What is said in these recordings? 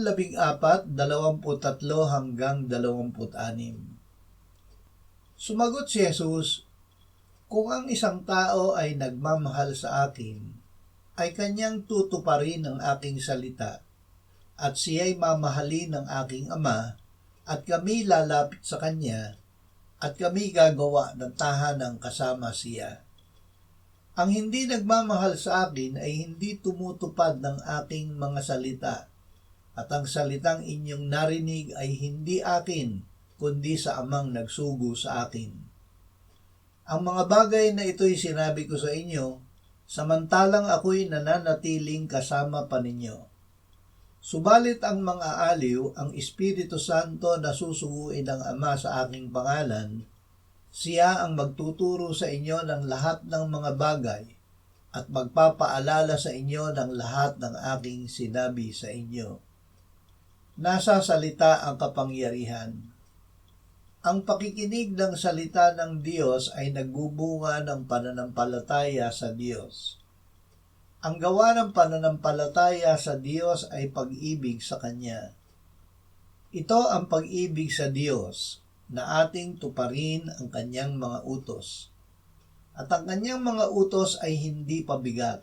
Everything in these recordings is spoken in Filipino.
Talatang 14, 23 hanggang 26. Sumagot si Jesus, "Kung ang isang tao ay nagmamahal sa akin, ay kanyang tutuparin ang aking salita, at siya'y mamahalin ng aking Ama, at kami lalapit sa kanya, at kami gagawa ng tahanang kasama siya. Ang hindi nagmamahal sa akin ay hindi tumutupad ng aking mga salita, at ang salitang inyong narinig ay hindi akin, kundi sa Amang nagsugo sa akin. Ang mga bagay na ito'y sinabi ko sa inyo, samantalang ako'y nananatiling kasama pa ninyo. Subalit ang mga aliw, ang Espiritu Santo na susuguin ng Ama sa aking pangalan, siya ang magtuturo sa inyo ng lahat ng mga bagay at magpapaalala sa inyo ng lahat ng aking sinabi sa inyo." Nasa salita ang kapangyarihan. Ang pakikinig ng salita ng Diyos ay nagbubunga ng pananampalataya sa Diyos. Ang gawa ng pananampalataya sa Diyos ay pag-ibig sa Kanya. Ito ang pag-ibig sa Diyos, na ating tuparin ang Kanyang mga utos. At ang Kanyang mga utos ay hindi pabigat.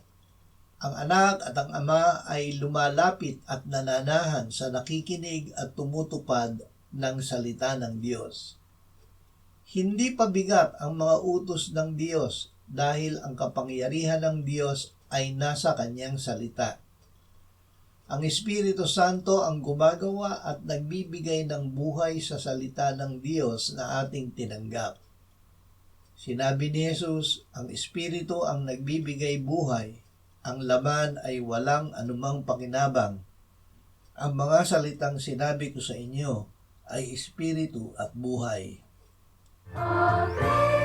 Ang anak at ang ama ay lumalapit at nananahan sa nakikinig at tumutupad ng salita ng Diyos. Hindi pabigat ang mga utos ng Diyos dahil ang kapangyarihan ng Diyos ay nasa Kanyang salita. Ang Espiritu Santo ang gumagawa at nagbibigay ng buhay sa salita ng Diyos na ating tinanggap. Sinabi ni Jesus, ang Espiritu ang nagbibigay buhay, ang laman ay walang anumang pakinabang. Ang mga salitang sinabi ko sa inyo ay Espiritu at buhay. Amen.